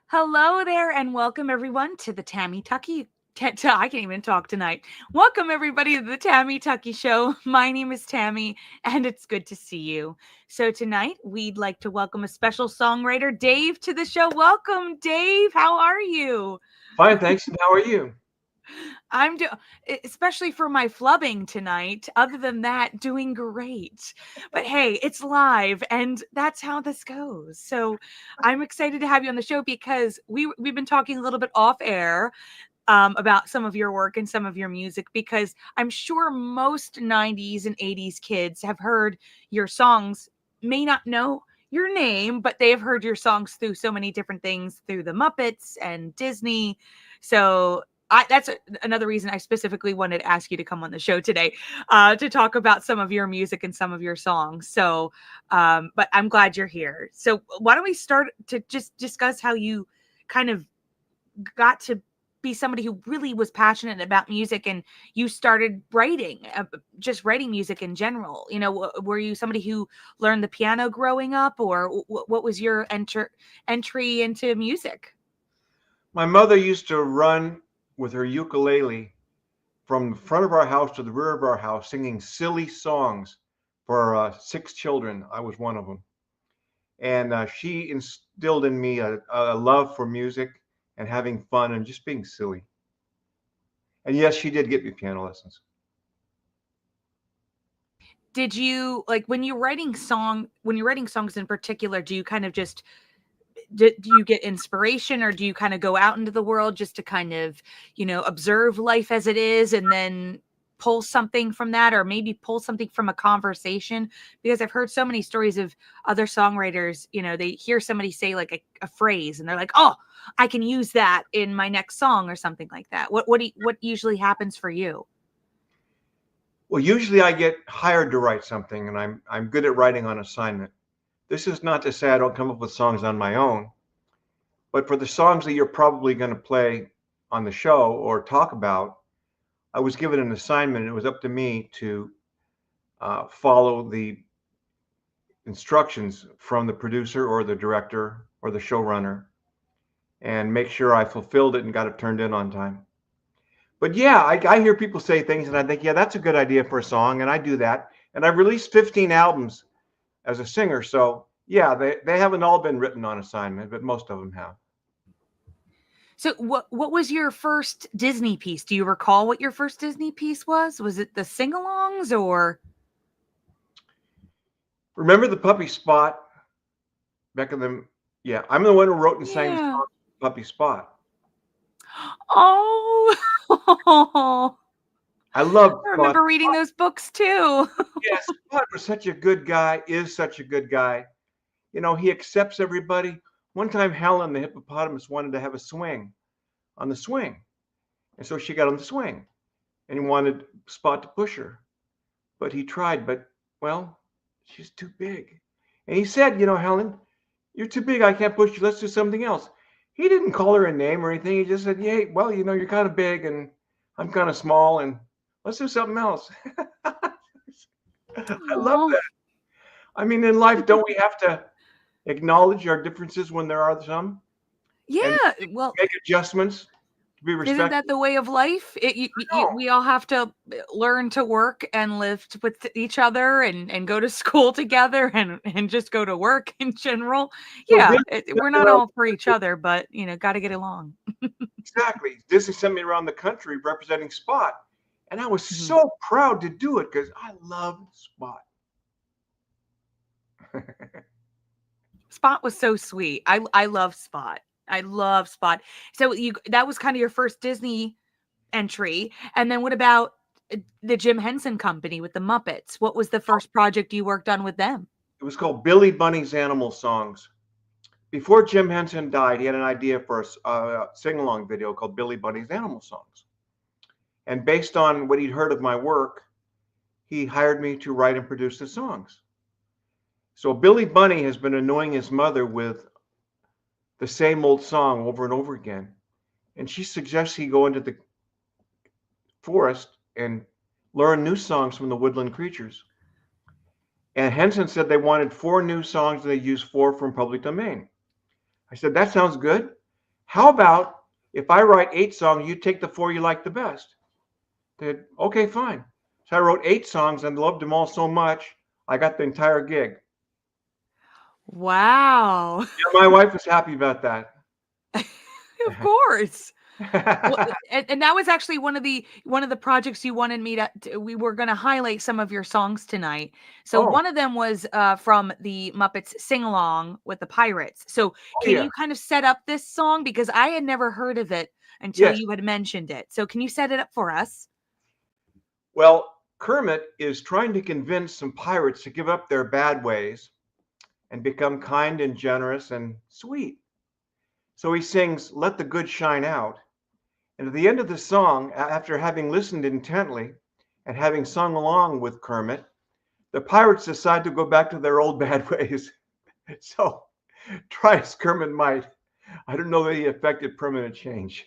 Hello there, and welcome everyone to the Tammy Tuckey. I can't even talk tonight. Welcome everybody to the Tammy Tuckey Show. My name is Tammy, and it's good to see you. So tonight, we'd like to welcome a special songwriter, Dave, to the show. Welcome, Dave. How are you? Fine, thanks. And how are you? I'm especially for my flubbing tonight. Other than that, doing great. But hey, it's live, and that's how this goes. So I'm excited to have you on the show because we've been talking a little bit off air about some of your work and some of your music, because I'm sure most 90s and 80s kids have heard your songs, may not know your name, but they have heard your songs through so many different things, through the Muppets and Disney. So that's another reason I specifically wanted to ask you to come on the show today, to talk about some of your music and some of your songs. So, but I'm glad you're here. So why don't we start to just discuss how you kind of got to be somebody who really was passionate about music, and you started writing, just writing music in general. You know, were you somebody who learned the piano growing up, or what was your entry into music? My mother used to run with her ukulele from the front of our house to the rear of our house, singing silly songs for 6 children. I was one of them. And she instilled in me a love for music and having fun and just being silly. And yes, she did get me piano lessons. Did you, like, when you're writing songs in particular, do you kind of just do you get inspiration, or do you kind of go out into the world just to kind of, observe life as it is and then pull something from that, or maybe pull something from a conversation? Because I've heard so many stories of other songwriters, they hear somebody say like a phrase and they're like, oh, I can use that in my next song or something like that. What usually happens for you? Well, usually I get hired to write something, and I'm good at writing on assignment. This is not to say I don't come up with songs on my own, but for the songs that you're probably going to play on the show or talk about, I was given an assignment, and it was up to me to follow the instructions from the producer or the director or the showrunner and make sure I fulfilled it and got it turned in on time. But yeah, I hear people say things and I think, yeah, that's a good idea for a song, and I do that. And I've released 15 albums as a singer. So yeah, they haven't all been written on assignment, but most of them have. So what was your first Disney piece? Do you recall what your first Disney piece was? Was it the sing-alongs, or? Remember the Puppy Spot? Back in the, yeah, I'm the one who wrote and sang the Yeah. song Puppy Spot. Oh, I love I remember Spot. reading those books too. Yes, Spot was such a good guy, is such a good guy. He accepts everybody. One time, Helen, the hippopotamus, wanted to have a swing on the swing. And so she got on the swing, and he wanted Spot to push her. But he tried, but, well, she's too big. And he said, Helen, you're too big. I can't push you. Let's do something else. He didn't call her a name or anything. He just said, yeah, well, you're kind of big and I'm kind of small, and let's do something else. I love that. I mean, in life, don't we have to acknowledge our differences when there are some? Yeah, And well, make adjustments to be isn't respected? that the way of life? We all have to learn to work and live with each other, and go to school together, and just go to work in general. So Yeah, this we're not all for each other, but got to get along. exactly. Disney sent me around the country representing Spot, and I was Mhm. so proud to do it because I love Spot. Spot was so sweet. I love Spot. I love Spot. So that was kind of your first Disney entry. And then what about the Jim Henson Company with the Muppets? What was the first project you worked on with them? It was called Billy Bunny's Animal Songs. before Jim Henson died, he had an idea for a sing-along video called Billy Bunny's Animal Songs. And based on what he'd heard of my work, he hired me to write and produce the songs. So Billy Bunny has been annoying his mother with the same old song over and over again. And she suggests he go into the forest and learn new songs from the woodland creatures. And Henson said they wanted 4 new songs and they used 4 from public domain. I said, that sounds good. How about if I write 8 songs, you take the 4 you like the best? They said, okay, fine. So I wrote 8 songs and loved them all so much, I got the entire gig. Wow. Yeah, my wife was happy about that. Of course. Well, and that was actually one of the projects you wanted me to we were going to highlight some of your songs tonight. So Oh. one of them was from the Muppets Sing Along with the Pirates. So can yeah. you kind of set up this song, because I had never heard of it until Yes. you had mentioned it. So can you set it up for us? Well, Kermit is trying to convince some pirates to give up their bad ways and become kind and generous and sweet. So he sings, "Let the Good Shine Out." And at the end of the song, after having listened intently and having sung along with Kermit, the pirates decide to go back to their old bad ways. So try as Kermit might, I don't know that he affected permanent change.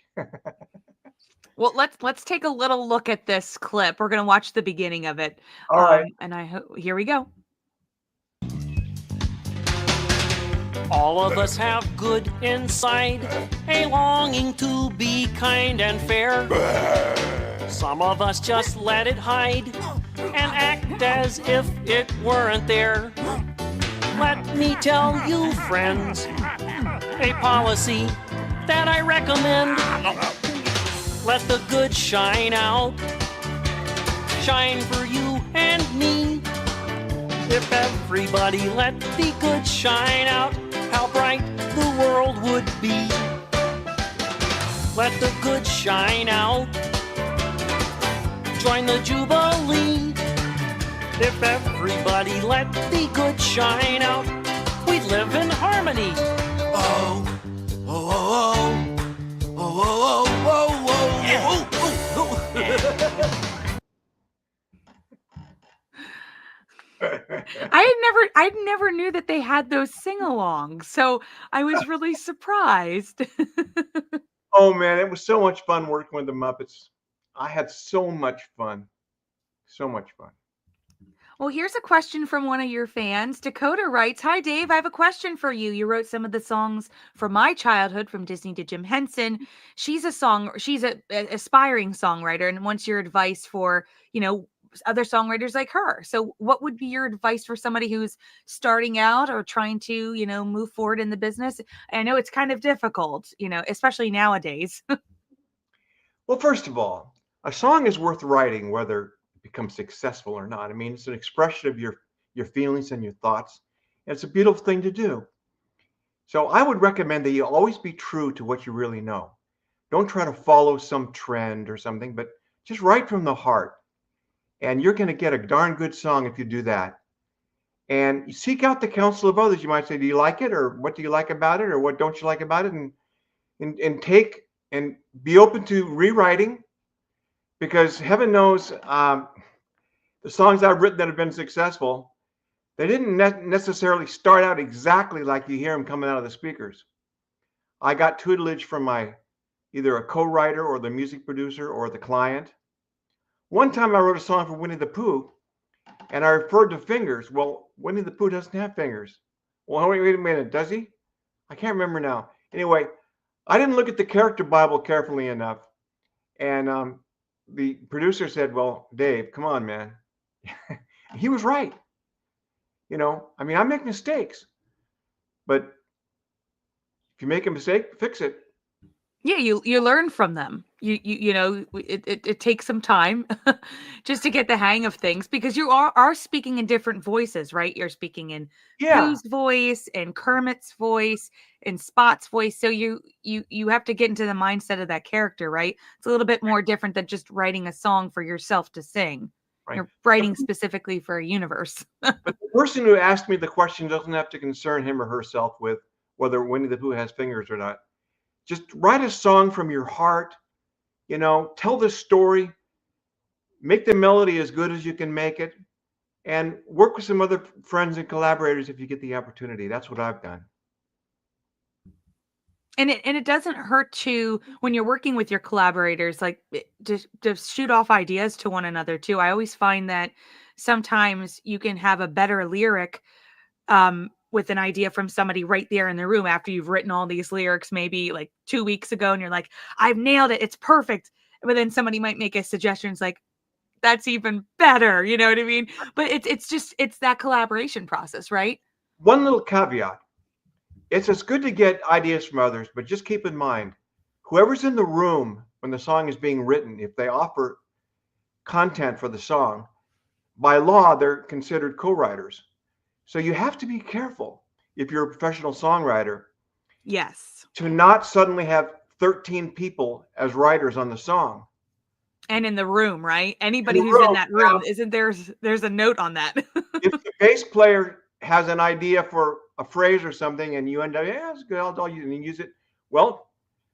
Well, let's take a little look at this clip. We're going to watch the beginning of it. All right. And I hope here we go. All of us have good inside, a longing to be kind and fair. Some of us just let it hide and act as if it weren't there. Let me tell you, friends, a policy that I recommend. Let the good shine out, shine for you and me. If everybody let the good shine out, how bright the world would be. Let the good shine out, join the Jubilee. If everybody let the good shine out, we'd live in harmony. Oh, oh, oh, oh, oh, oh, oh, oh, oh, oh, oh. I never knew that they had those sing-alongs, so I was really surprised. Oh man, it was so much fun working with the Muppets. I had so much fun. So much fun. Well, here's a question from one of your fans. Dakota writes, "Hi Dave, I have a question for you. You wrote some of the songs from my childhood, from Disney to Jim Henson. She's a aspiring songwriter and wants your advice for, other songwriters like her. So what would be your advice for somebody who's starting out or trying to, move forward in the business? I know it's kind of difficult, especially nowadays." Well, first of all, a song is worth writing whether it becomes successful or not. I mean, it's an expression of your feelings and your thoughts. And it's a beautiful thing to do. So I would recommend that you always be true to what you really know. Don't try to follow some trend or something, but just write from the heart. And you're going to get a darn good song if you do that. And you seek out the counsel of others. You might say, do you like it? Or what do you like about it? Or what don't you like about it? And take and be open to rewriting, because heaven knows the songs I've written that have been successful, they didn't necessarily start out exactly like you hear them coming out of the speakers. I got tutelage from either a co-writer or the music producer or the client. One time I wrote a song for Winnie the Pooh and I referred to fingers. Well, Winnie the Pooh doesn't have fingers. Well, wait a minute, does he? I can't remember now. Anyway, I didn't look at the character Bible carefully enough. And the producer said, well, Dave, come on, man. He was right. I mean, I make mistakes, but if you make a mistake, fix it. Yeah, you learn from them. It takes some time just to get the hang of things, because you are speaking in different voices, right? You're speaking in Pooh's voice and Kermit's voice and Spot's voice. So you have to get into the mindset of that character, right? It's a little bit more different than just writing a song for yourself to sing. Right. You're writing specifically for a universe. But the person who asked me the question doesn't have to concern him or herself with whether Winnie the Pooh has fingers or not. Just write a song from your heart, tell the story, make the melody as good as you can make it, and work with some other friends and collaborators if you get the opportunity. That's what I've done. And it doesn't hurt to, when you're working with your collaborators, like to shoot off ideas to one another too. I always find that sometimes you can have a better lyric with an idea from somebody right there in the room after you've written all these lyrics maybe like 2 weeks ago, and you're like, I've nailed it, it's perfect. But then somebody might make a suggestion. It's like, that's even better. You know what I mean? But it's that collaboration process, right? One little caveat. It's good to get ideas from others, but just keep in mind, whoever's in the room when the song is being written, if they offer content for the song, by law, they're considered co-writers. So you have to be careful, if you're a professional songwriter, Yes. to not suddenly have 13 people as writers on the song. And in the room, right? Anybody who's in that room, isn't there's a note on that. If the bass player has an idea for a phrase or something, and you end up, yeah, it's good, I'll use it. Well,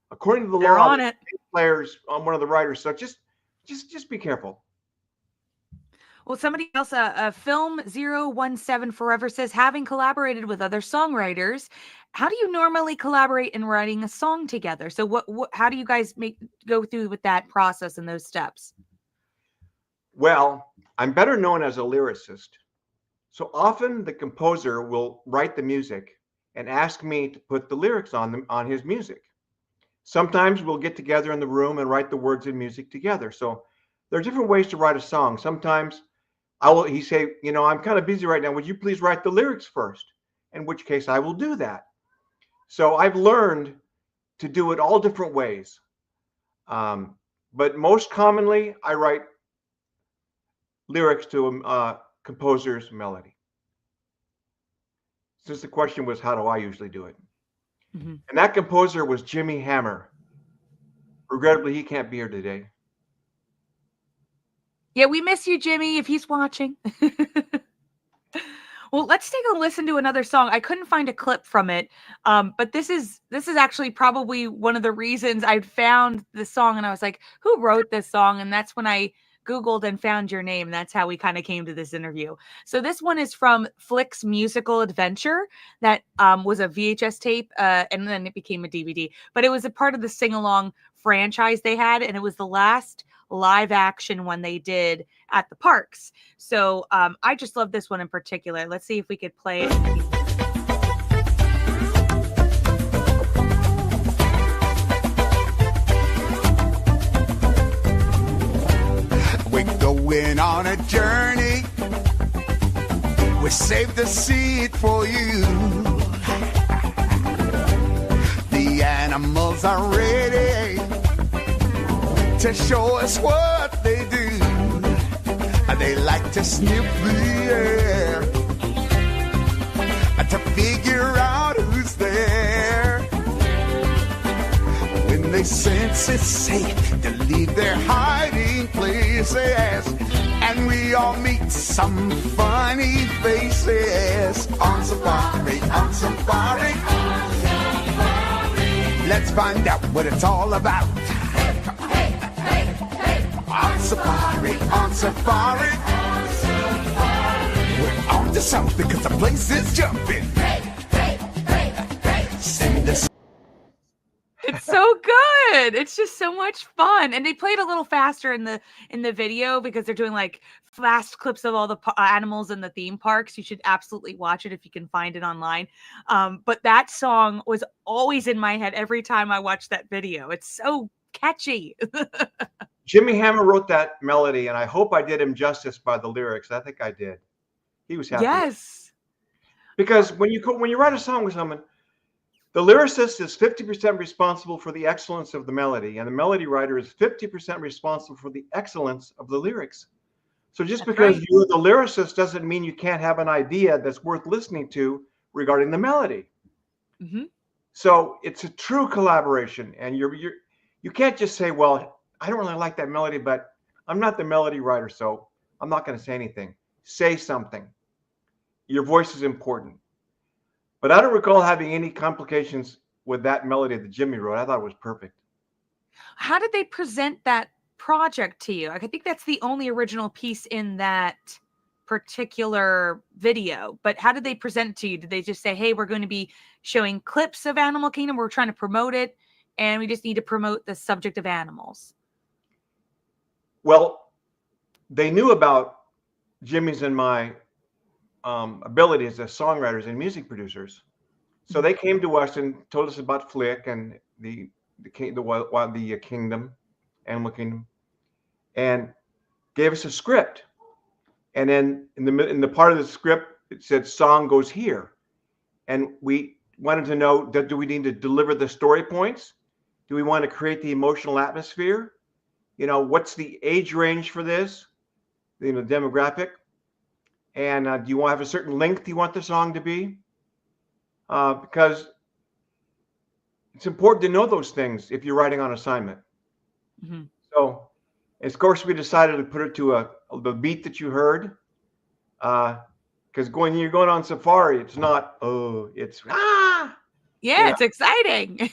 according to the They're law, on the it. bass player's on one of the writers. So just be careful. Well, somebody else, Film 017 Forever says, having collaborated with other songwriters, how do you normally collaborate in writing a song together? So how do you guys go through with that process and those steps? Well, I'm better known as a lyricist. So often the composer will write the music and ask me to put the lyrics on his music. Sometimes we'll get together in the room and write the words and music together. So there are different ways to write a song. Sometimes he say, I'm kind of busy right now. Would you please write the lyrics first? In which case I will do that. So I've learned to do it all different ways. But most commonly, I write lyrics to a composer's melody. Since the question was, how do I usually do it? Mm-hmm. And that composer was Jimmy Hammer. Regrettably, he can't be here today. Yeah, we miss you, Jimmy, if he's watching. Well, let's take a listen to another song. I couldn't find a clip from it, but this is actually probably one of the reasons I found the song, and I was like, who wrote this song? And that's when I Googled and found your name. That's how we kind of came to this interview. So this one is from Flick's Musical Adventure. That was a VHS tape, and then it became a DVD. But it was a part of the sing-along franchise they had, and it was the last live action one they did at the parks. So I just love this one in particular. Let's see if we could play it. We're going on a journey. We saved the seat for you. The animals are ready to show us what they do. They like to sniff the air to figure out who's there. When they sense it's safe to leave their hiding places, and we all meet some funny faces. On safari, on safari, on safari. Let's find out what it's all about. On safari, on safari, on safari. We're on the south because the place is jumping. Send us. It's so good. It's just so much fun. And they played a little faster in the video because they're doing like fast clips of all the animals in the theme parks. You should absolutely watch it if you can find it online. But that song was always in my head every time I watched that video. It's so catchy. Jimmy Hammer wrote that melody, and I hope I did him justice by the lyrics. I think I did. He was happy. Yes. Because when you write a song with someone, the lyricist is 50% responsible for the excellence of the melody, and the melody writer is 50% responsible for the excellence of the lyrics. So just because you're the lyricist doesn't mean you can't have an idea that's worth listening to regarding the melody. Mm-hmm. So it's a true collaboration, and you can't just say, well, I don't really like that melody, but I'm not the melody writer, so I'm not going to say anything. Say something. Your voice is important. But I don't recall having any complications with that melody that Jimmy wrote. I thought it was perfect. How did they present that project to you? I think that's the only original piece in that particular video, but how did they present it to you? Did they just say, hey, we're going to be showing clips of Animal Kingdom, we're trying to promote it, and we just need to promote the subject of animals? Well, they knew about Jimmy's and my abilities as songwriters and music producers, so they came to us and told us about Flick and the Kingdom, Animal Kingdom, and gave us a script. And then in the part of the script, it said song goes here. And we wanted to know, do we need to deliver the story points? Do we want to create the emotional atmosphere? You know, what's the age range for this? You know, demographic. And do you want to have a certain length you want the song to be? Because it's important to know those things if you're writing on assignment. Mm-hmm. So, of course, we decided to put it to the beat that you heard, because when you're going on safari, it's not it's yeah, it's exciting.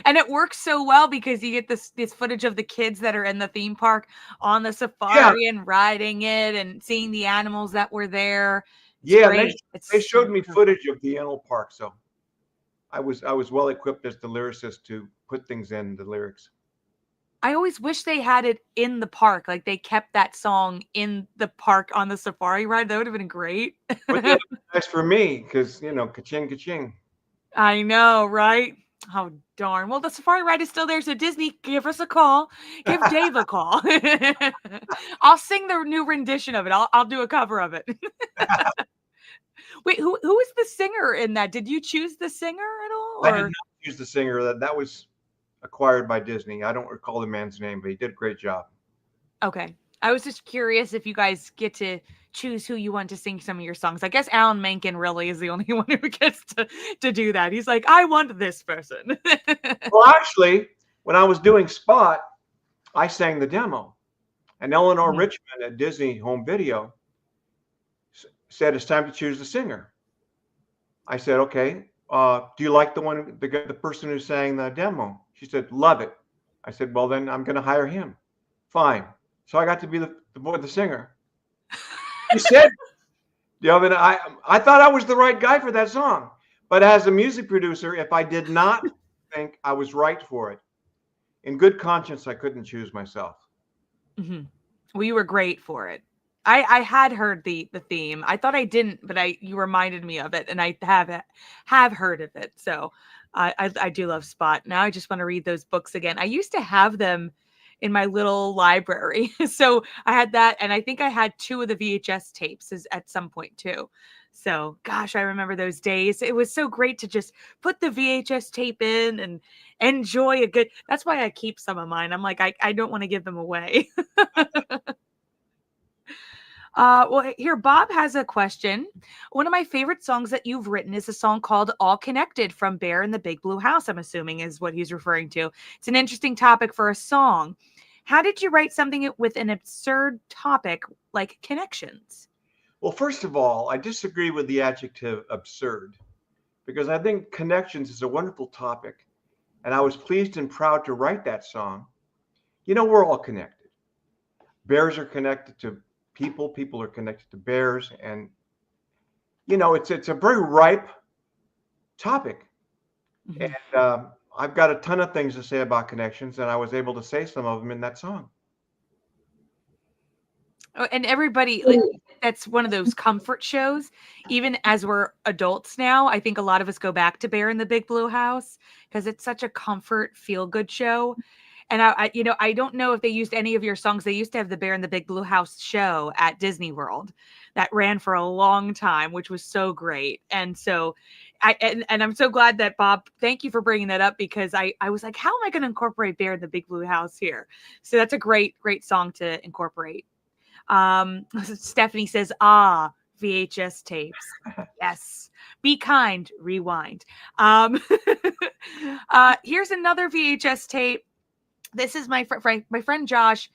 And it works so well because you get this footage of the kids that are in the theme park on the safari and riding it and seeing the animals that were there. They showed me footage of the animal park, so I was well equipped as the lyricist to put things in the lyrics. I always wish they had it in the park. Like they kept that song in the park on the safari ride. That would have been great. Nice for me, because, you know, ka-ching, ka-ching. I know, right? Oh, darn. Well, the safari ride is still there. So Disney, give us a call. Give Dave a call. I'll sing the new rendition of it. I'll do a cover of it. Wait, who is the singer in that? Did you choose the singer at all? I did not choose the singer. That was acquired by Disney. I don't recall the man's name, but he did a great job. Okay. I was just curious if you guys get to choose who you want to sing some of your songs. I guess Alan Menken really is the only one who gets to do that. He's like, I want this person. Well, actually, when I was doing Spot, I sang the demo. And Eleanor Richmond at Disney Home Video said, it's time to choose the singer. I said, okay, do you like the person who sang the demo? She said, love it. I said, well, then I'm going to hire him. Fine. So I got to be the singer. He said, I thought I was the right guy for that song. But as a music producer, if I did not think I was right for it, in good conscience, I couldn't choose myself. Mm-hmm. Well, you were great for it. I had heard the theme. I thought I didn't, but you reminded me of it, and I have heard of it. So I do love Spot. Now I just want to read those books again. I used to have them in my little library. So I had that, and I think I had 2 of the VHS tapes at some point too. So gosh, I remember those days. It was so great to just put the VHS tape in and enjoy a good. That's why I keep some of mine. I'm like, I don't want to give them away. Well, here, Bob has a question. One of my favorite songs that you've written is a song called All Connected from Bear in the Big Blue House, I'm assuming is what he's referring to. It's an interesting topic for a song. How did you write something with an absurd topic like connections? Well, first of all, I disagree with the adjective absurd, because I think connections is a wonderful topic. And I was pleased and proud to write that song. You know, we're all connected. Bears are connected to people. People are connected to bears. And, you know, it's a very ripe topic. Mm-hmm. And I've got a ton of things to say about connections, and I was able to say some of them in that song. Oh, and everybody, that's one of those comfort shows. Even as we're adults now, I think a lot of us go back to Bear in the Big Blue House because it's such a comfort, feel-good show. And I don't know if they used any of your songs. They used to have the Bear in the Big Blue House show at Disney World that ran for a long time, which was so great. And so I'm so glad that Bob, thank you for bringing that up, because I was like, how am I going to incorporate Bear in the Big Blue House here? So that's a great, great song to incorporate. Stephanie says, VHS tapes. Yes. Be kind, rewind. Here's another VHS tape. This is my friend Josh.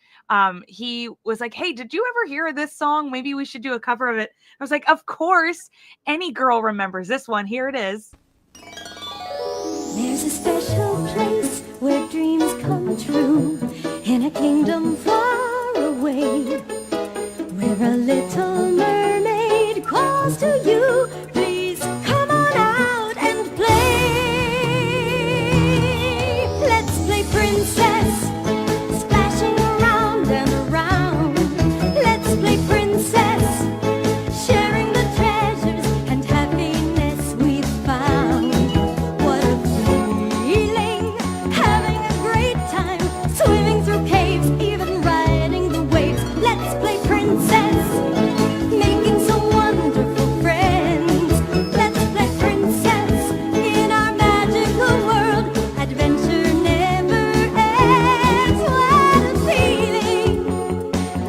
he was like, "Hey, did you ever hear this song? Maybe we should do a cover of it." I was like, "Of course, any girl remembers this one. Here it is." There's a special place where dreams come true, in a kingdom far away, where a little mermaid calls to you, please come on out and play. Let's play princess, splashing around and around. Let's play princess, sharing the treasures and happiness we've found. What a feeling, having a great time, swimming through caves, even riding the waves. Let's play princess, making some wonderful friends. Let's play princess in our magical world. Adventure never ends. What a feeling,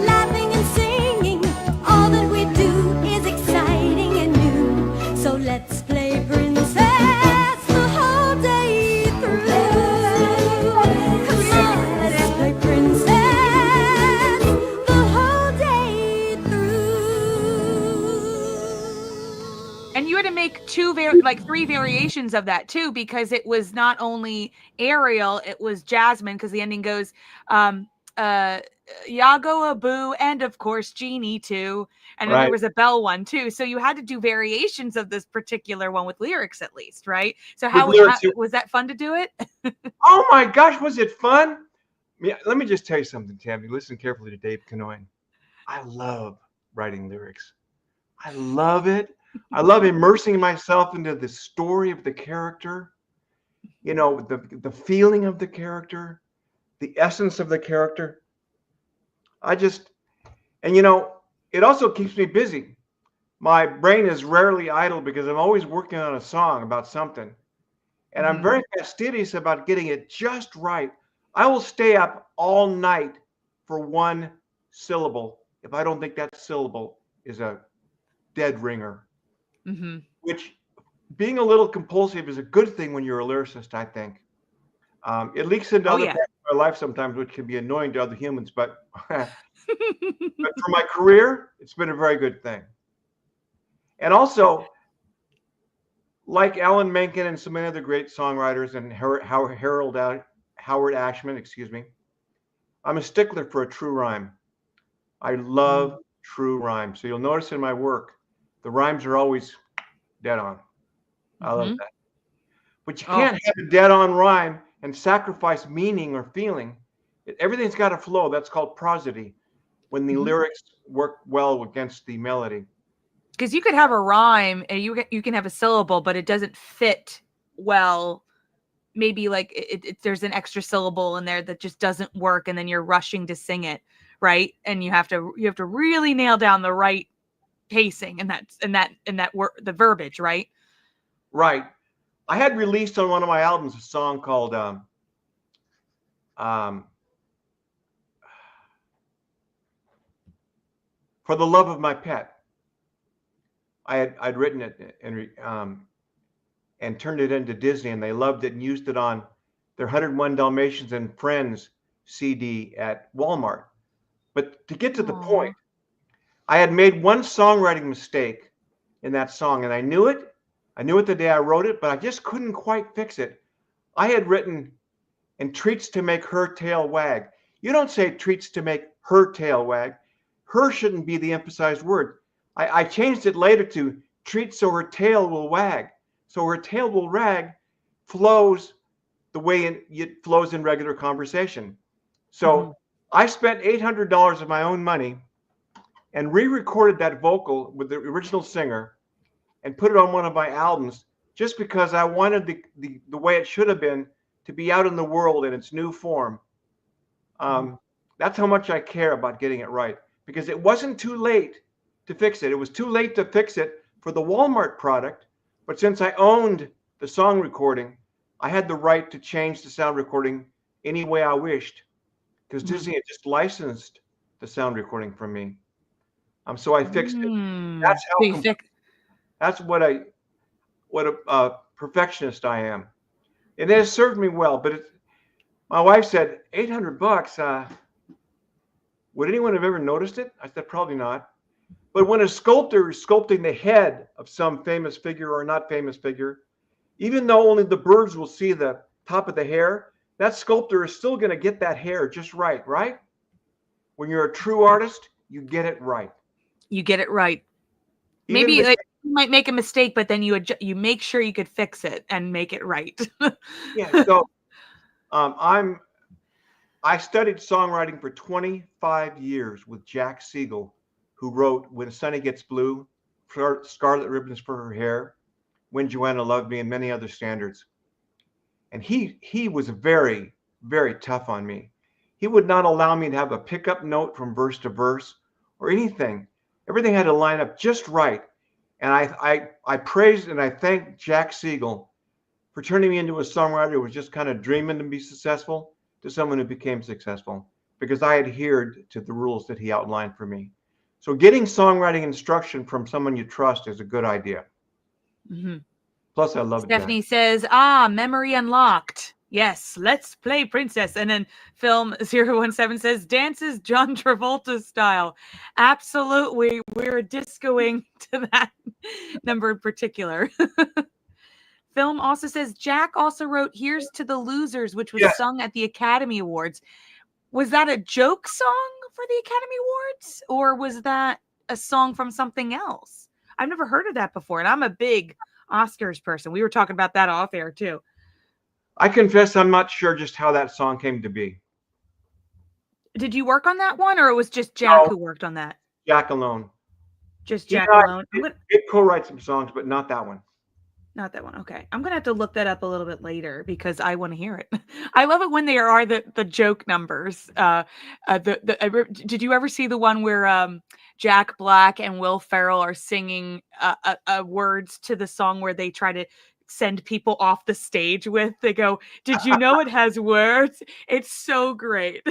laughing and singing. All that we do is exciting and new. So let's play princess the whole day through. Come on, let's play princess the whole day through. And you had to make three variations of that too, because it was not only Ariel, it was Jasmine, because the ending goes Iago, Abu, and of course Genie too. And then there Right. was a Belle one too. So you had to do variations of this particular one with lyrics at least, right? So how lyrics, was that fun to do it? Oh my gosh, was it fun? Yeah, let me just tell you something, Tammy. Listen carefully to Dave Kinnoin. I love writing lyrics. I love it. I love immersing myself into the story of the character, you know, the feeling of the character, the essence of the character. And you know, it also keeps me busy. My brain is rarely idle because I'm always working on a song about something. And I'm very fastidious about getting it just right. I will stay up all night for one syllable if I don't think that syllable is a dead ringer. Which, being a little compulsive is a good thing when you're a lyricist, I think. It leaks into other parts of my life sometimes, which can be annoying to other humans. But, but for my career, it's been a very good thing. And also, like Alan Menken and so many other great songwriters and Howard Ashman, excuse me, I'm a stickler for a true rhyme. I love true rhyme. So you'll notice in my work, the rhymes are always dead on. I love that. But you can't have a dead on rhyme and sacrifice meaning or feeling. Everything's got to flow. That's called prosody, when the lyrics work well against the melody. Because you could have a rhyme and you can have a syllable, but it doesn't fit well. Maybe like there's an extra syllable in there that just doesn't work, and then you're rushing to sing it, right? And you have to really nail down the right pacing and the verbiage, right? Right. I had released on one of my albums a song called "For the Love of My Pet." I'd written it and turned it into Disney, and they loved it and used it on their 101 Dalmatians and Friends CD at Walmart. But to get to the point, I had made one songwriting mistake in that song, and I knew it. I knew it the day I wrote it, but I just couldn't quite fix it. I had written, "and treats to make her tail wag." You don't say treats to make her tail wag. Her shouldn't be the emphasized word. I changed it later to treat so her tail will wag. So her tail will wag flows the way it flows in regular conversation. So I spent $800 of my own money and re-recorded that vocal with the original singer and put it on one of my albums just because I wanted the way it should have been to be out in the world in its new form. That's how much I care about getting it right, because it wasn't too late to fix it. It was too late to fix it for the Walmart product, but since I owned the song recording, I had the right to change the sound recording any way I wished, because Disney had just licensed the sound recording from me. So I fixed it. That's how. That's what a perfectionist I am. It has served me well, but my wife said $800. Would anyone have ever noticed it? I said, probably not. But when a sculptor is sculpting the head of some famous figure or not famous figure, even though only the birds will see the top of the hair, that sculptor is still going to get that hair just right, right? When you're a true artist, you get it right. You get it right. Even Maybe the- you might make a mistake, but then you make sure you could fix it and make it right. yeah. So I studied songwriting for 25 years with Jack Siegel, who wrote When Sunny Gets Blue, Scarlet Ribbons for Her Hair, When Joanna Loved Me, and many other standards. And he was very, very tough on me. He would not allow me to have a pickup note from verse to verse or anything. Everything had to line up just right. And I praised and I thanked Jack Siegel for turning me into a songwriter who was just kind of dreaming to be successful to someone who became successful, because I adhered to the rules that he outlined for me. So getting songwriting instruction from someone you trust is a good idea. Mm-hmm. Plus, I love Stephanie Jack. says, memory unlocked. Yes, let's play Princess. And then Film 017 says, dances John Travolta style. Absolutely. We're discoing to that number in particular. Film also says, Jack also wrote Here's to the Losers, which was sung at the Academy Awards. Was that a joke song for the Academy Awards? Or was that a song from something else? I've never heard of that before. And I'm a big Oscars person. We were talking about that off air too. I confess I'm not sure just how that song came to be. Did you work on that one, or it was just Jack who worked on that? Jack alone. Just Jack alone? Did co-write some songs, but not that one. Not that one. Okay. I'm going to have to look that up a little bit later because I want to hear it. I love it when there are the joke numbers. Did you ever see the one where Jack Black and Will Ferrell are singing words to the song where they try to send people off the stage with? They go, did you know it has words? It's so great.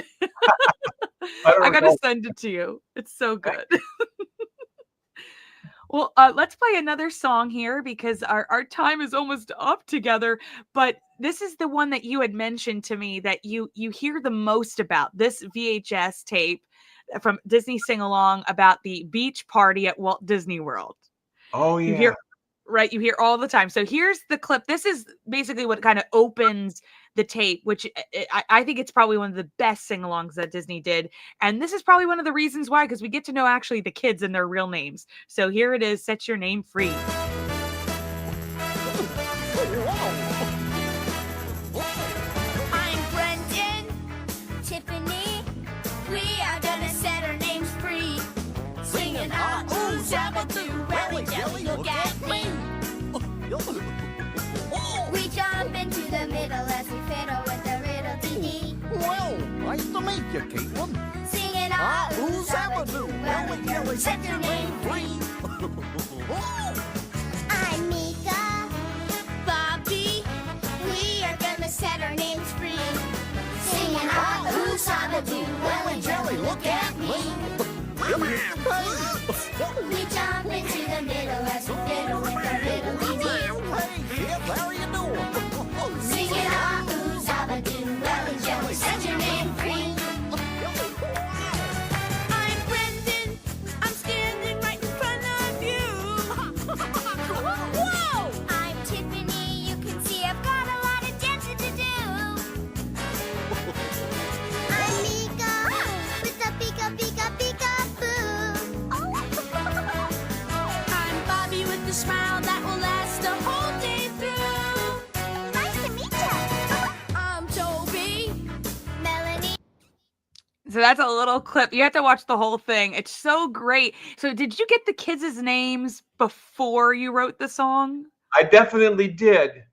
I got to send it to you. It's so good. Well, let's play another song here because our time is almost up together. But this is the one that you had mentioned to me that you hear the most about, this VHS tape from Disney Sing Along about the beach party at Walt Disney World. Oh, yeah. You hear all the time. So here's the clip. This is basically what kind of opens the tape, which I think it's probably one of the best sing-alongs that Disney did. And this is probably one of the reasons why, because we get to know actually the kids and their real names. So here it is, Set Your Name Free. I'm Brendan, Tiffany. We are gonna set our names free. Singing ah ooh zabadoo, rally jelly, look at me. We jump into the middle as we fiddle with the riddle dee dee. Well, nice to meet you, Caitlin. Singing ah ooh zabadoo, rally jelly, set your name free. I'm Mika, Bobby. We are gonna set our names free. Singing ah ooh zabadoo, rally jelly, look at me. We jump into the middle as we fiddle with the riddle dee dee. Hey, kid, how are you doing? Singing ah ooh zabadoo, rally jelly, set your name free. I'm Brendan, I'm standing right in front of you. Whoa! I'm Tiffany, you can see I've got a lot of dancing to do. I'm Mika, with the pika pika pika boo. I'm Bobby with the smile that will last the whole day through. Nice to meet you. I'm Toby, Melanie. So that's a little clip. You have to watch the whole thing. It's so great. So did you get the kids' names before you wrote the song? I definitely did.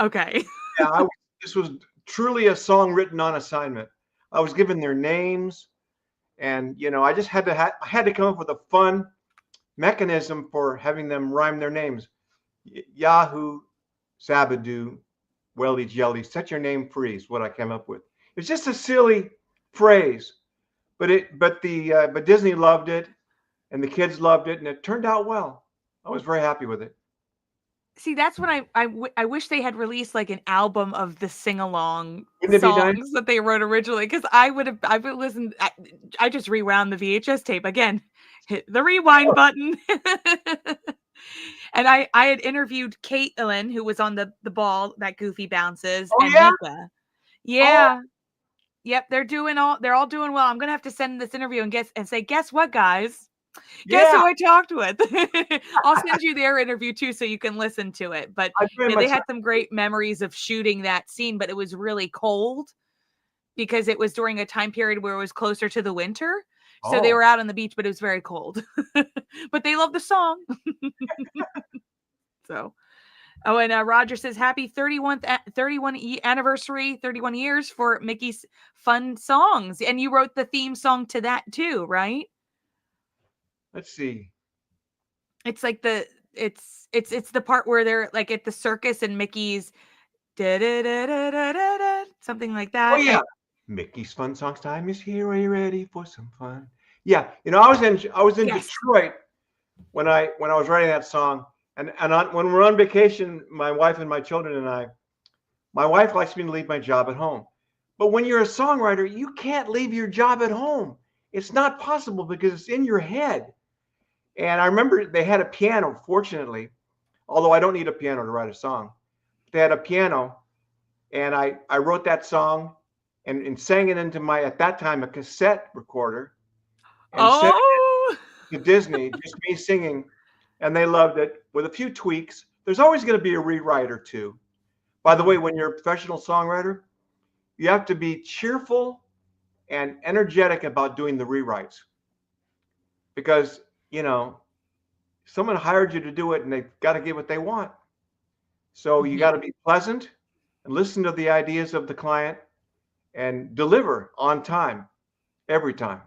Okay. Yeah, this was truly a song written on assignment. I was given their names, and I just had to come up with a fun mechanism for having them rhyme their names. Yahoo, Sabadoo, Welly Jelly, set your name free is what I came up with. It's just a silly phrase, but Disney loved it, and the kids loved it, and it turned out well. I was very happy with it. See, that's when I wish they had released like an album of the sing along Wouldn't it be nice? songs that they wrote originally. Because I would listen. I just rewound the VHS tape again, hit the rewind button, and I had interviewed Caitlin, who was on the ball that Goofy bounces, Oh and yeah. Mika. Oh, Yeah. Yep, they're all doing well. I'm gonna have to send this interview and say, guess what, guys? Guess yeah. who I talked with? I'll send you their interview too, so you can listen to it. But I very yeah, they much. had some great memories of shooting that scene, but it was really cold because it was during a time period where it was closer to the winter. So they Oh, were out on the beach, but it was very cold. But they love the song. So, oh, and Roger says, happy 31 anniversary, 31 years for Mickey's fun songs. And you wrote the theme song to that too, right? let's see. It's like it's the part where they're like at the circus and Mickey's da da da da da da da, something like Oh that. yeah. Mickey's Fun Songs time is here. Are you ready for some fun? Yeah, I was in Yes. Detroit when I was writing that song, and when we're on vacation, my wife and my children and I, my wife likes me to leave my job at home, but when you're a songwriter, you can't leave your job at home. It's not possible because it's in your head. And I remember they had a piano. Fortunately, although I don't need a piano to write a song, they had a piano, and I wrote that song and sang it into my, at that time, a cassette recorder, and sent Oh, it to Disney, just me singing, and they loved it with a few tweaks. There's always going to be a rewrite or two. By the way, when you're a professional songwriter, you have to be cheerful and energetic about doing the rewrites because, someone hired you to do it and they've got to get what they want. So you got to be pleasant and listen to the ideas of the client and deliver on time every time,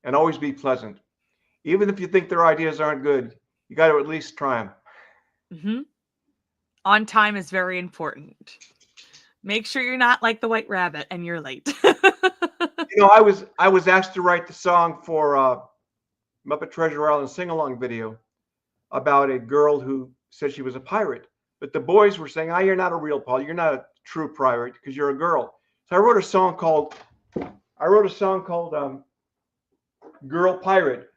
and always be pleasant. Even if you think their ideas aren't good, you got to at least try them. On time is very important. Make sure you're not like the White Rabbit and you're late. I was asked to write the song for Muppet Treasure Island sing-along video about a girl who said she was a pirate, but the boys were saying, you're not a real pirate. You're not a true pirate because you're a girl. So I wrote a song called Girl Pirate.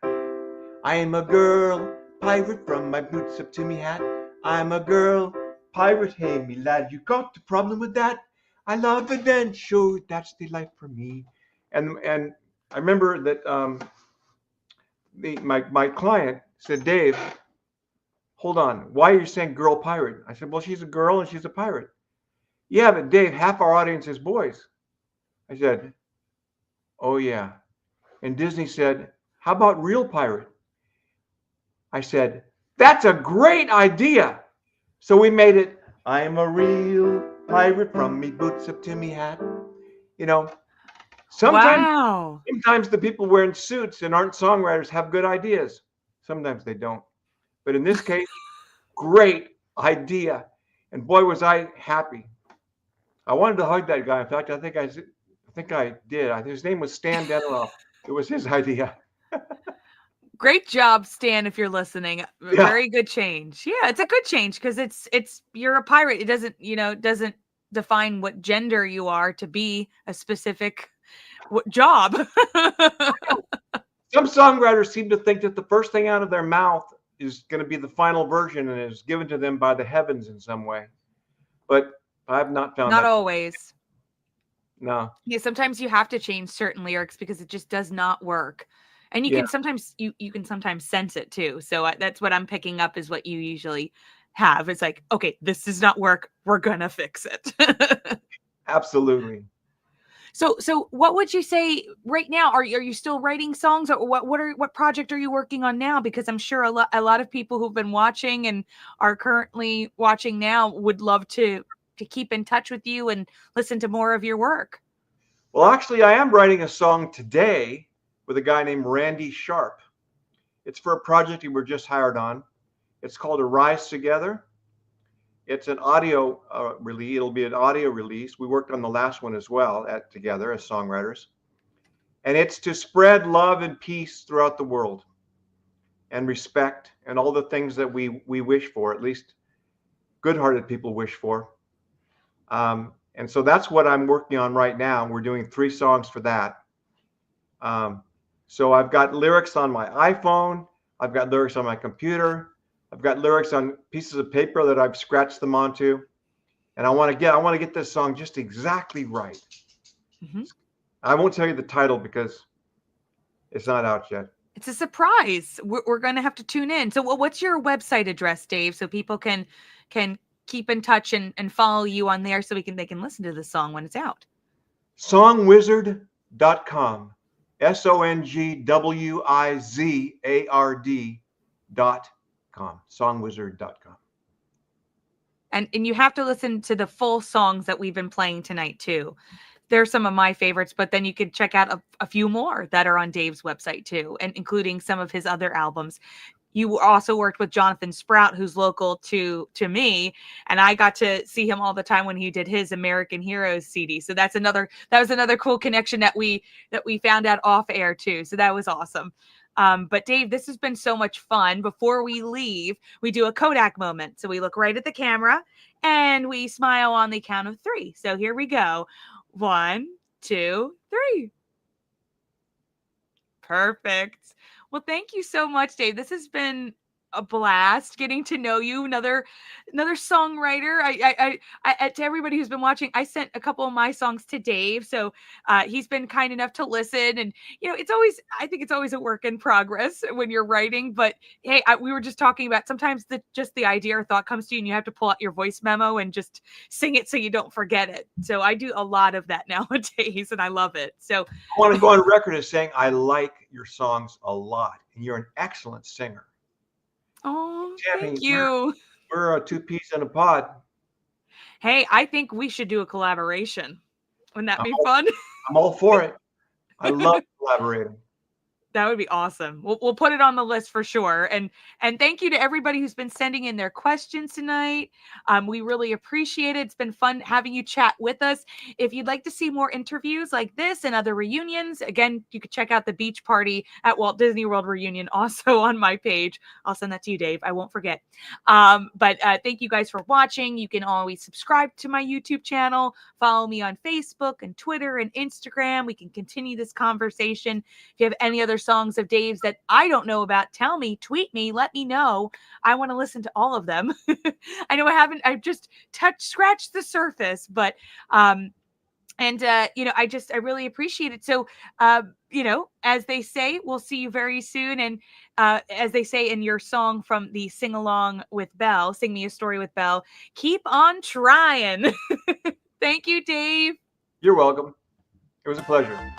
I am a girl pirate from my boots up to me hat. I'm a girl pirate, hey me lad, you got a problem with that? I love adventure, that's the life for me. And I remember that my client said, Dave, hold on, why are you saying girl pirate? I said, well, she's a girl and she's a pirate. Yeah, but Dave, half our audience is boys. I said, oh yeah. And Disney said, how about real pirate? I said, that's a great idea. So we made it, I'm a real pirate from me boots up to me hat. Sometimes the people wearing suits and aren't songwriters have good ideas. Sometimes they don't. But in this case, great idea. And boy, was I happy. I wanted to hug that guy. In fact, I think I did. His name was Stan Deneroff. It was his idea. Great job, Stan, if you're listening. Yeah. Very good change. Yeah, it's a good change because it's you're a pirate. It doesn't define what gender you are to be a specific job. Some songwriters seem to think that the first thing out of their mouth is going to be the final version and is given to them by the heavens in some way. But I've not found that. Not always. No. Yeah, sometimes you have to change certain lyrics because it just does not work. And you can sometimes you can sometimes sense it too. So that's what I'm picking up is what you usually have. It's like, okay, this does not work. We're gonna fix it. Absolutely. So what would you say right now? Are you still writing songs, or what project are you working on now? Because I'm sure a lot of people who've been watching and are currently watching now would love to keep in touch with you and listen to more of your work. Well, actually, I am writing a song today with a guy named Randy Sharp. It's for a project we were just hired on. It's called Arise Together. It's an audio release. It'll be an audio release. We worked on the last one as well together as songwriters. And it's to spread love and peace throughout the world and respect and all the things that we wish for, at least good-hearted people wish for. And so that's what I'm working on right now. We're doing 3 songs for that. So I've got lyrics on my iPhone. I've got lyrics on my computer. I've got lyrics on pieces of paper that I've scratched them onto. And I want to get this song just exactly right. Mm-hmm. I won't tell you the title because it's not out yet. It's a surprise. We're going to have to tune in. So what's your website address, Dave, so people can keep in touch and follow you on there so they can listen to the song when it's out? Songwizard.com. SONGWIZARD.com. Songwizard.com. And you have to listen to the full songs that we've been playing tonight too. They're some of my favorites, but then you could check out a few more that are on Dave's website too, and including some of his other albums. You also worked with Jonathan Sprout, who's local to me, and I got to see him all the time when he did his American Heroes CD. So that was another cool connection that we found out off air too. So that was awesome. But Dave, this has been so much fun. Before we leave, we do a Kodak moment. So we look right at the camera and we smile on the count of 3. So here we go. 1, 2, 3. Perfect. Well, thank you so much, Dave. This has been a blast getting to know you. Another songwriter. I to everybody who's been watching, I sent a couple of my songs to Dave, so he's been kind enough to listen. And I think it's always a work in progress when you're writing. But hey, we were just talking about sometimes just the idea or thought comes to you, and you have to pull out your voice memo and just sing it so you don't forget it. So I do a lot of that nowadays, and I love it. So I want to go on record as saying I like your songs a lot, and you're an excellent singer. Oh, Tammy, thank you. We're 2 peas in a pod. Hey, I think we should do a collaboration. Wouldn't that be fun? I'm all for it. I love collaborating. That would be awesome. We'll put it on the list for sure. And thank you to everybody who's been sending in their questions tonight. We really appreciate it. It's been fun having you chat with us. If you'd like to see more interviews like this and other reunions, again, you could check out the Beach Party at Walt Disney World reunion also on my page. I'll send that to you, Dave. I won't forget. But thank you guys for watching. You can always subscribe to my YouTube channel. Follow me on Facebook and Twitter and Instagram. We can continue this conversation. If you have any other songs of Dave's that I don't know about, tell me, tweet me, let me know. I want to listen to all of them. I know I've just scratched the surface, but I really appreciate it. So, as they say, we'll see you very soon. And as they say in your song from the Sing Along with Belle, Sing Me a Story with Belle, keep on trying. Thank you, Dave. You're welcome. It was a pleasure.